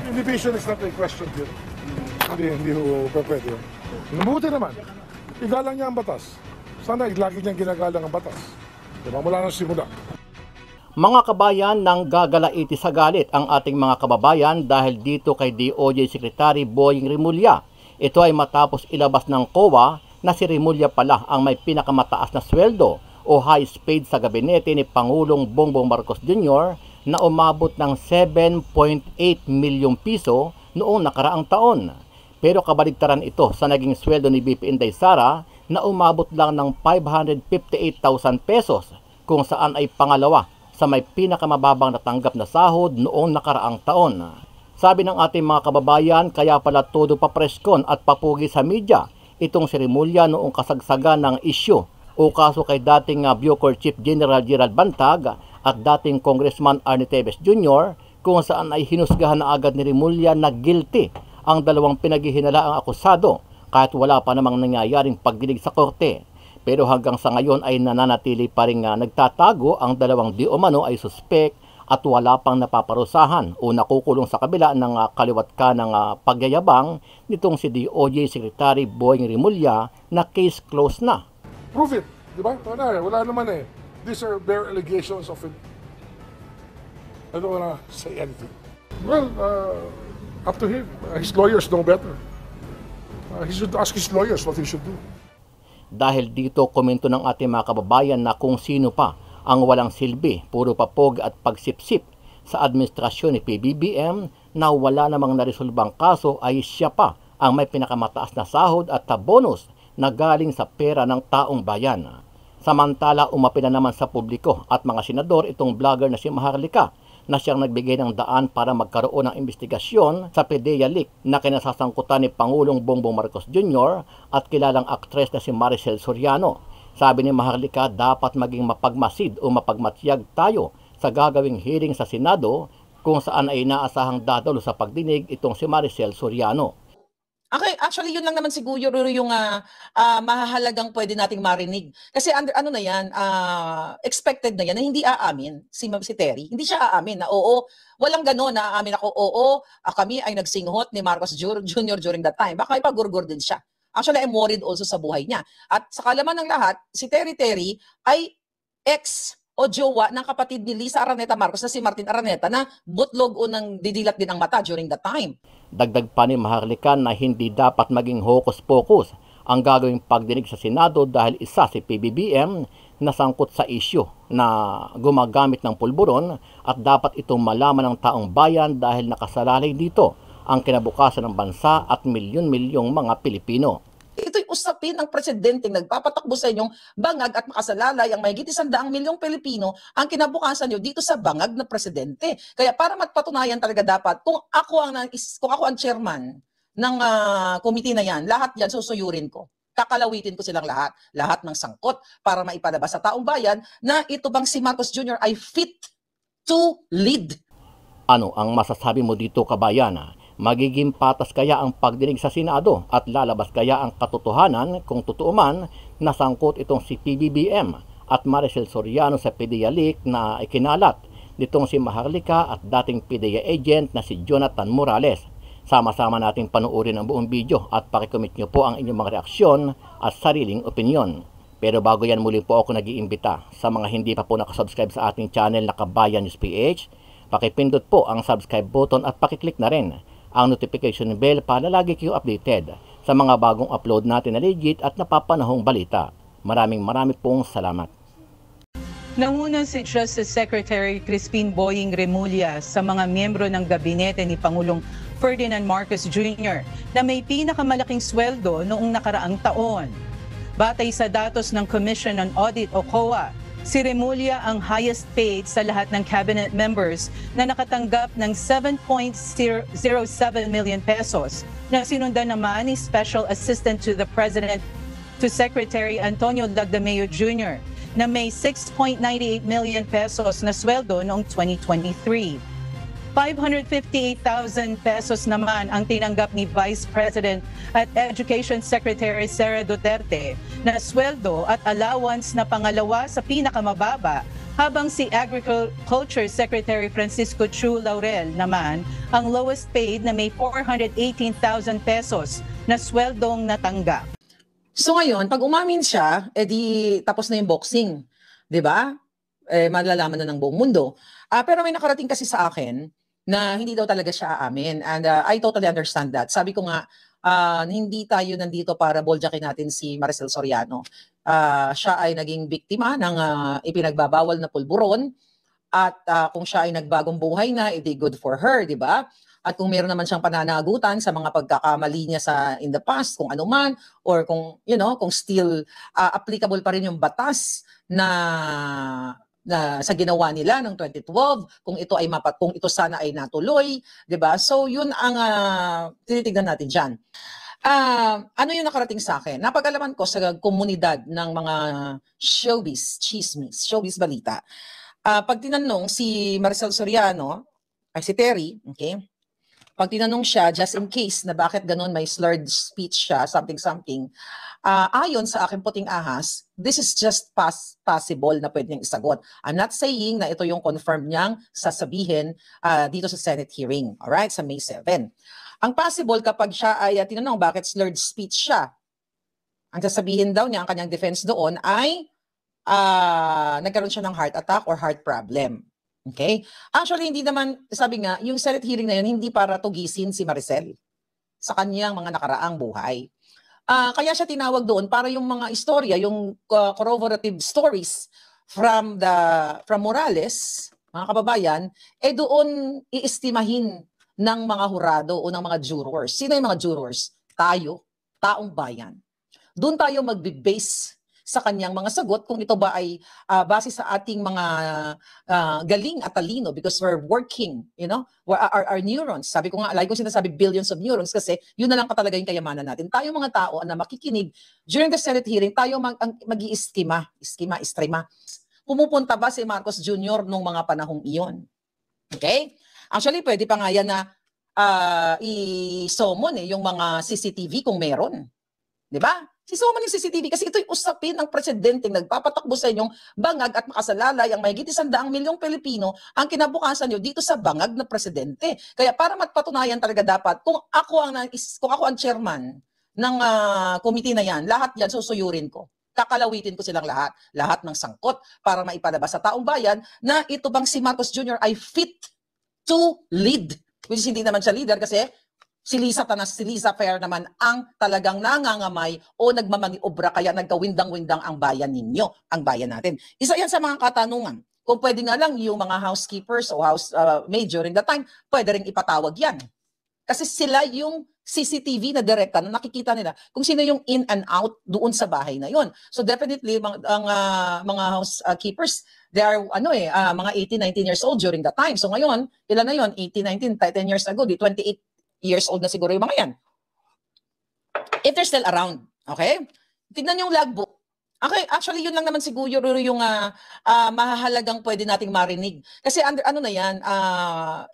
Division is not a question here. Hindi ho pwede. Mabuti naman. Igalang niya ang batas. Sana lagi niyang ginagalang ang batas. Diba? Mula nang simula. Mga kabayan, nang gagalaiti sa galit ang ating mga kababayan dahil dito kay DOJ Secretary Boying Remulla. Ito ay matapos ilabas ng COA na si Remulla pala ang may pinakamataas na sweldo o highest paid sa gabinete ni Pangulong Bongbong Marcos Jr. na umabot ng 7.8 milyong piso noong nakaraang taon. Pero kabaligtaran ito sa naging sweldo ni BP Inday Sara na umabot lang ng 558,000 pesos kung saan ay pangalawa sa may pinakamababang natanggap na sahod noong nakaraang taon. Sabi ng ating mga kababayan, kaya pala todo papreskon at papugi sa media itong si Remulla noong kasagsagan ng issue o kaso kay dating Bucor Chief General Gerald Bantag at dating Congressman Arnie Teves Jr. kung saan ay hinusgahan na agad ni Remulla na guilty ang dalawang pinaghihinalaang akusado kahit wala pa namang nangyayaring pagdinig sa korte. Pero hanggang sa ngayon ay nananatili pa rin nagtatago ang dalawang di umano ay suspect at wala pang napaparusahan o nakukulong sa kabila ng kaliwat ka ng pagyayabang nitong si DOJ Secretary Boying Remulla na case closed na. Prove it, di ba? Wala naman eh. These are bare allegations of it. I don't wanna say anything. Well, up to him. His lawyers know better. He should ask his lawyers what he should do. Dahil dito komento ng ating mga kababayan na kung sino pa ang walang silbi, puro papog at pagsipsip sa administrasyon ni PBBM na wala namang naresolbang kaso ay siya pa ang may pinakamataas na sahod at bonus na galing sa pera ng taong bayan. Samantala umapi na naman sa publiko at mga senador itong vlogger na si Maharlika na siyang nagbigay ng daan para magkaroon ng investigasyon sa PDEA leak na kinasasangkutan ni Pangulong Bongbong Marcos Jr. at kilalang aktres na si Maricel Soriano. Sabi ni Maharlika, dapat maging mapagmasid o mapagmatyag tayo sa gagawing hearing sa Senado kung saan ay inaasahang dadalo sa pagdinig itong si Maricel Soriano. Okay, actually yun lang naman siguro yung mahahalagang pwede nating marinig. Kasi ano na yan, expected na yan na hindi aamin si Terry. Hindi siya aamin na oo, walang gano'n na aamin ako, oo, kami ay nagsinghot ni Marcos Jr. during that time. Baka ipagurgur din siya. Actually, I'm worried also sa buhay niya. At sa kalaman ng lahat, si Terry ay ex o jowa ng kapatid ni Lisa Araneta Marcos na si Martin Araneta na butlog o nang didilat din ang mata during that time. Dagdag pa ni Maharlika na hindi dapat maging hokus-pokus ang gagawing pagdinig sa Senado dahil isa si PBBM na sangkot sa isyu na gumagamit ng pulburon at dapat itong malaman ng taong bayan dahil nakasalalay dito ang kinabukasan ng bansa at milyon-milyong mga Pilipino. Ito'y usapin ng presidente nagpapatakbo sa inyong bangag at makasalalay ang mahigit 100 milyong Pilipino ang kinabukasan nyo dito sa bangag na presidente. Kaya para magpatunayan talaga dapat kung ako ang chairman ng committee na yan, lahat yan susuyurin ko. Kakalawitin ko silang lahat ng sangkot para maipalabas sa taong bayan na ito bang si Marcos Jr. ay fit to lead. Ano ang masasabi mo dito, kabayan? Magiging patas kaya ang pagdinig sa Senado at lalabas kaya ang katotohanan kung totoo man na sangkot itong si PBBM at Maricel Soriano sa PDEA leak na ikinalat nitong si Maharlika at dating PDEA agent na si Jonathan Morales. Sama-sama nating panuorin ang buong video at pakikomment nyo po ang inyong mga reaksyon at sariling opinyon. Pero bago yan, muli po ako nag-iimbita sa mga hindi pa po nakasubscribe sa ating channel na Kabayan News PH, pakipindot po ang subscribe button at pakiclick na rin ang notification bell para lagi kayo updated sa mga bagong upload natin na legit at napapanahong balita. Maraming pong salamat. Nanguna si Justice Secretary Crispin Boying Remulla sa mga miyembro ng gabinete ni Pangulong Ferdinand Marcos Jr. na may pinakamalaking sweldo noong nakaraang taon. Batay sa datos ng Commission on Audit o COA, si Remulla ang highest paid sa lahat ng cabinet members na nakatanggap ng 7.07 million pesos na sinundan naman ni Special Assistant to the President to Secretary Antonio Lagdameo Jr. na may 6.98 million pesos na sweldo noong 2023. 558,000 pesos naman ang tinanggap ni Vice President at Education Secretary Sara Duterte na sweldo at allowance na pangalawa sa pinakamababa, habang si Agriculture Secretary Francisco Chu Laurel naman ang lowest paid na may 418,000 pesos na sweldong natanggap. So ngayon, pag umamin siya, edi tapos na yung boxing, 'di ba? Malalaman na ng buong mundo. Pero may nakarating kasi sa akin na hindi daw talaga siya aamin, and I totally understand that. Sabi ko nga, hindi tayo nandito para boljakin natin si Maricel Soriano. Siya ay naging biktima ng ipinagbabawal na pulburon, at kung siya ay nagbagong buhay na, edi good for her, 'di ba? At kung meron naman siyang pananagutan sa mga pagkakamali niya in the past, kung ano man, or kung kung still applicable pa rin yung batas na sa ginawa nila noong 2012, kung ito sana ay natuloy, 'di ba? So yun ang tinitignan natin diyan. Ano yung nakarating sa akin? Napag-alaman ko sa komunidad ng mga showbiz, chismis, showbiz balita. Pag tinanong si Maricel Soriano, ay si Terry, okay? Pag tinanong siya, just in case na bakit ganun may slurred speech siya, something, ayon sa aking puting ahas, this is just possible na pwede niyang isagot. I'm not saying na ito yung confirm niyang sasabihin dito sa Senate hearing, alright, sa May 7. Ang possible kapag siya ay tinanong bakit slurred speech siya, ang sasabihin daw niya, ang kanyang defense doon ay nagkaroon siya ng heart attack or heart problem. Okay? Actually, hindi naman, sabi nga, yung Senate hearing na yun, hindi para tugisin si Maricel sa kanyang mga nakaraang buhay. Kaya siya tinawag doon para yung mga istorya, yung corroborative stories from Morales, mga kababayan, doon iestimahin ng mga hurado o ng mga jurors. Sino yung mga jurors? Tayo, taong bayan. Doon tayo magbe-base sa kanyang mga sagot kung ito ba ay base sa ating mga galing at talino, because we're working, our neurons. Sabi ko nga, lagi ko sinasabi billions of neurons kasi yun na lang talaga yung kayamanan natin. Tayo mga tao na makikinig during the Senate hearing, tayo mag-i-estima. Pumupunta ba si Marcos Jr. nung mga panahong iyon? Okay? Actually, pwede pa nga yan na i-summon yung mga CCTV kung meron. Di ba? Sisuman yung CCTV kasi ito'y usapin ng presidenteng nagpapatakbo sa inyong bangag at makasalalay ang mahigit 100 milyong Pilipino ang kinabukasan nyo dito sa bangag na presidente. Kaya para matpatunayan talaga dapat, kung ako ang chairman ng committee na yan, lahat yan susuyurin ko. Kakalawitin ko silang lahat ng sangkot para maipalabas sa taong bayan na ito bang si Marcos Jr. ay fit to lead. Which hindi naman siya leader kasi si Lisa Fair naman ang talagang nangangamay o nagmamaniobra, kaya nagkawindang-windang ang bayan ninyo, ang bayan natin. Isa yan sa mga katanungan. Kung pwede nga lang yung mga housekeepers o housemaid during the time, pwede rin ipatawag yan. Kasi sila yung CCTV na direkta na nakikita nila kung sino yung in and out doon sa bahay na yon. So definitely ang mga housekeepers, they are mga 18, 19 years old during the time. So ngayon, ilan na yon? 18, 19, 10 years ago, 28 years old na siguro yung mga yan. If they're still around, okay? Tignan yung logbook. Okay, actually yun lang naman siguro yung mahahalagang pwede nating marinig. Kasi ano na yan,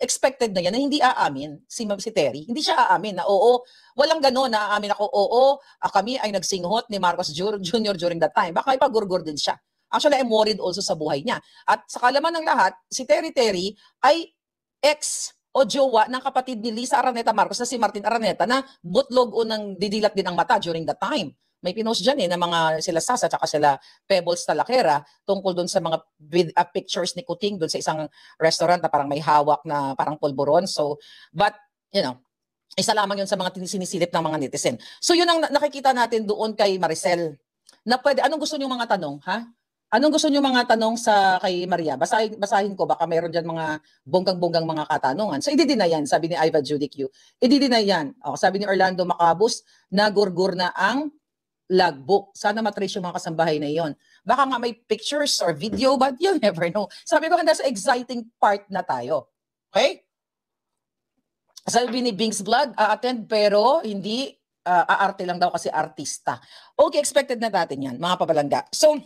expected na yan na hindi aamin si Terry. Hindi siya aamin na oo, walang gano'n na aamin ako, oo, kami ay nagsinghot ni Marcos Jr. during that time. Baka ipagurgur din siya. Actually, I'm worried also sa buhay niya. At sa kalaman ng lahat, si Terry ay ex o jowa ng kapatid ni Lisa Araneta Marcos na si Martin Araneta na butlog o nang didilat din ang mata during that time. May pinost dyan na mga sila Sasa at sila Pebbles Talakera tungkol doon sa mga pictures ni Kuting doon sa isang restaurant na parang may hawak na parang pulburon. So, but, isa lamang yun sa mga sinisilip ng mga netizen. So, yun ang nakikita natin doon kay Maricel. Na pwede, anong gusto niyo mga tanong, ha? Anong gusto niyo mga tanong kay Maria? Basahin ko, baka meron dyan mga bonggang-bonggang mga katanungan. So, ididinay yan, sabi ni Iva Judy Q. Ididinay yan. Sabi ni Orlando Macabus, nagurgur na ang logbook. Sana matrace yung mga kasambahay na iyon. Baka nga may pictures or video, but you'll never know. Sabi ko, nasa exciting part na tayo. Okay? Sabi ni Bing's Vlog, attend pero hindi aarte lang daw kasi artista. Okay, expected na natin yan, mga pabalangga. So,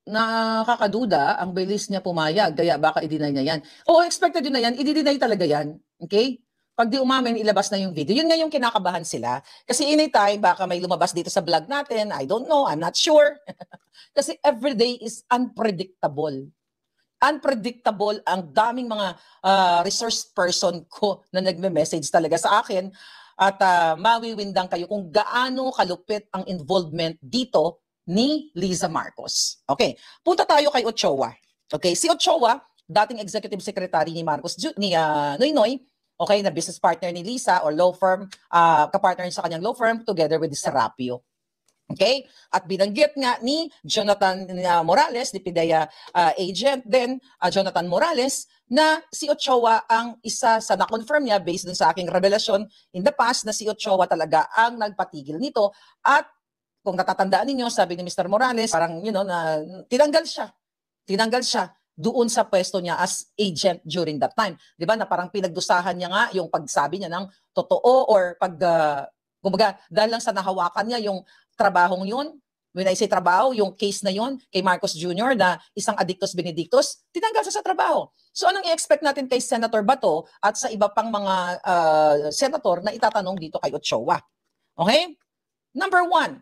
nakakaduda ang bilis niya pumayag, kaya baka i-deny niya yan. Oo, expected yun na yan, i-deny talaga yan. Okay? Pag di umamin, ilabas na yung video. Yun nga yung kinakabahan sila. Kasi anytime, baka may lumabas dito sa vlog natin, I don't know, I'm not sure. Kasi everyday is unpredictable. Unpredictable ang daming mga resource person ko na nagme-message talaga sa akin at mawiwindang kayo kung gaano kalupit ang involvement dito ni Liza Marcos. Okay, punta tayo kay Ochoa. Okay, si Ochoa, dating executive secretary ni Marcos, ni Noynoy, okay, na business partner ni Liza or law firm, kapartner sa kanyang law firm together with Serapio. Okay? At binanggit nga ni Jonathan Morales, ni PIDEA agent din, Jonathan Morales, na si Ochoa ang isa sa na-confirm niya based dun sa aking revelasyon in the past na si Ochoa talaga ang nagpatigil nito. At kung natatandaan ninyo, sabi ni Mr. Morales, parang na tinanggal siya doon sa pwesto niya as agent during that time. 'Di ba? Na parang pinagdusahan niya nga yung pagsabi niya ng totoo or kumbaga dahil lang sa nahawakan niya yung trabahong yun. When I say trabaho, yung case na yun kay Marcos Jr. na isang addictus benedictus, tinanggal siya sa trabaho. So anong i-expect natin kay Senator Bato at sa iba pang mga senator na itatanong dito kay Ochoa? Okay? Number 1,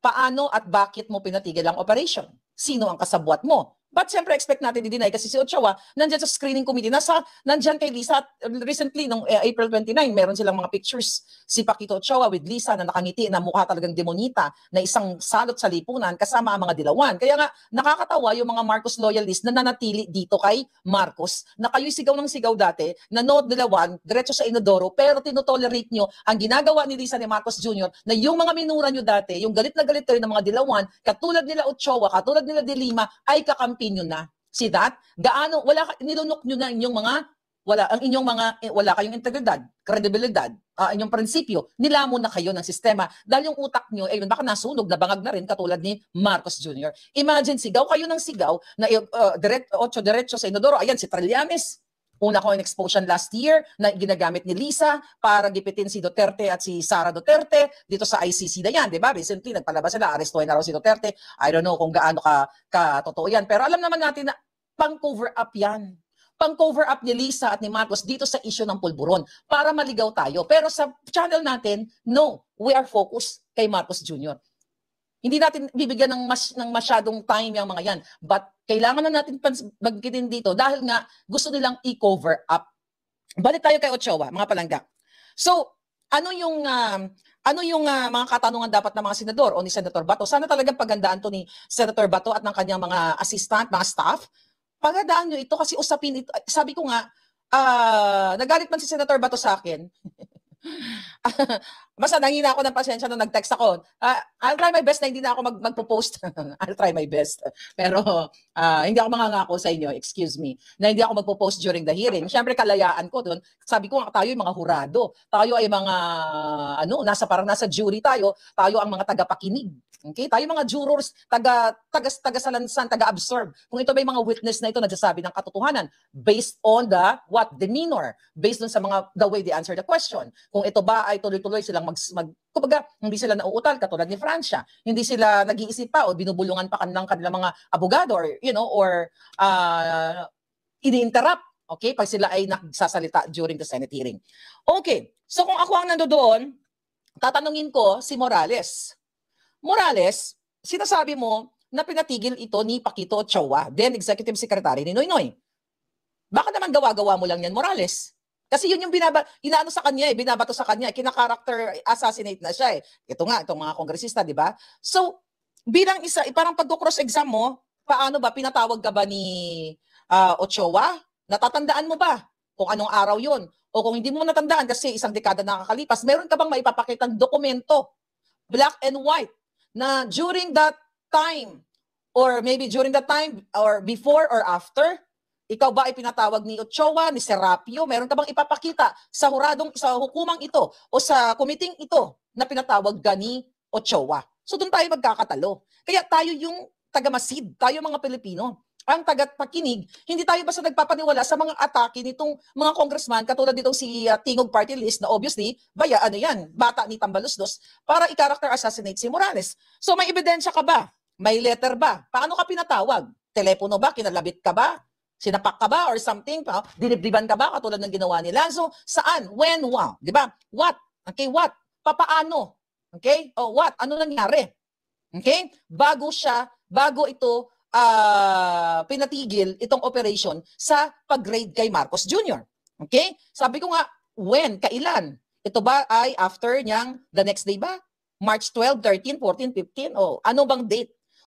paano at bakit mo pinatigil ang operation? Sino ang kasabwat mo? But siyempre, expect natin i-deny kasi si Ochoa nandyan sa screening committee. Nandyan kay Liza recently, nung April 29, meron silang mga pictures. Si Paquito Ochoa with Liza na nakangiti na mukha talagang demonita na isang salot sa lipunan kasama ang mga dilawan. Kaya nga, nakakatawa yung mga Marcos loyalist na nanatili dito kay Marcos na kayo'y sigaw ng sigaw dati na no dilawan, diretso sa inodoro, pero tinotolerate nyo ang ginagawa ni Liza ni Marcos Jr. na yung mga minura nyo dati, yung galit na galit kayo ng mga dilawan, katulad nila Ochoa, katulad nila De Lima, ay kakampi nyo na. See that? Gaano, nilunok nyo na inyong mga, wala kayong integridad, kredibilidad, inyong prinsipyo, nilamon na kayo ng sistema. Dahil yung utak nyo, baka nasunog, nabangag na rin, katulad ni Marcos Jr. Imagine, sigaw kayo ng sigaw, na diretso sa inodoro, ayan, si Trillanes, una ko in-expose last year na ginagamit ni Liza para gipitin si Duterte at si Sara Duterte dito sa ICC na yan, di ba? Recently, nagpalabas sila, arestuhin na raw si Duterte. I don't know kung gaano ka totoo yan. Pero alam naman natin na pang-cover up yan. Pang-cover up ni Liza at ni Marcos dito sa issue ng pulburon para maligaw tayo. Pero sa channel natin, no, we are focused kay Marcos Jr. Hindi natin bibigyan ng masyadong time yung mga yan. But kailangan na natin banggitin dito dahil nga gusto nilang i-cover up. Balik tayo kay Ochoa, mga palangga. So, ano yung mga katanungan dapat ng mga senador o ni Senator Bato? Sana talagang pagandaan to ni Senator Bato at ng kanyang mga assistant, mga staff. Pagandaan nyo ito kasi usapin ito. Sabi ko nga, nagalit man si Senator Bato sa akin. Basta nangina ako ng pasensya nung nag-text ako. I'll try my best na hindi na ako magpo-post. I'll try my best. Pero hindi ako mangangako sa inyo, excuse me, na hindi ako magpo-post during the hearing. Siyempre kalayaan ko doon. Sabi ko, tayo yung mga hurado. Tayo ay mga, parang nasa jury tayo. Tayo ang mga tagapakinig. Okay? Tayo mga jurors, taga-salansan, taga-absorb. Kung ito may mga witness na ito nagsasabi ng katotohanan based on the demeanor, based on sa the way they answer the question. Kung ito ba ay tuloy-tuloy silang kumbaga, hindi sila nauutal katulad ni Francia. Hindi sila nag-iisip pa o binubulungan pa kanilang mga abogado or ini-interrupt. Okay? Pag sila ay nagsasalita during the Senate hearing. Okay. So kung ako ang nandoon, tatanungin ko si Morales. Morales, sinasabi mo na pinatigil ito ni Paquito Ochoa, then Executive Secretary ni Noynoy. Baka naman gawa-gawa mo lang yan, Morales. Kasi yun yung inaano sa kanya, binabato sa kanya, kinaka-character assassinate na siya eh. Ito nga, itong mga kongresista, di ba? So, bilang isa, parang pag-cross-exam mo, paano ba, pinatawag ka ba ni Ochoa? Natatandaan mo ba kung anong araw yun? O kung hindi mo natandaan kasi isang dekada nakakalipas, meron ka bang maipapakitang dokumento, black and white, na during that time, or maybe during that time, or before or after, ikaw ba ay pinatawag ni Ochoa, ni Serapio? Meron ka bang ipapakita sa hukumang ito o sa committee ito na pinatawag ka ni Ochoa? So doon tayo magkakatalo. Kaya tayo yung taga-masid, tayo mga Pilipino, ang tagapakinig, hindi tayo basta nagpapaniwala sa mga atake nitong mga congressman katulad nitong si Tingog Party List na obviously, bata ni Tambalusdos para i-character assassinate si Morales. So may ebidensya ka ba May letter ba? Paano ka pinatawag? Telepono ba? Kinalabit ka ba? Sinapak ka ba or something? Dinibdiban ka ba katulad ng ginawa nila? So, saan? When? Wow. Di ba? What? Okay, what? Papaano? Okay? O what? Ano nangyari? Okay? Bago ito pinatigil itong operation sa pag-raid kay Marcos Jr. Okay? Sabi ko nga, when? Kailan? Ito ba ay after niyang the next day ba? March 12, 13, 14, 15? O ano bang date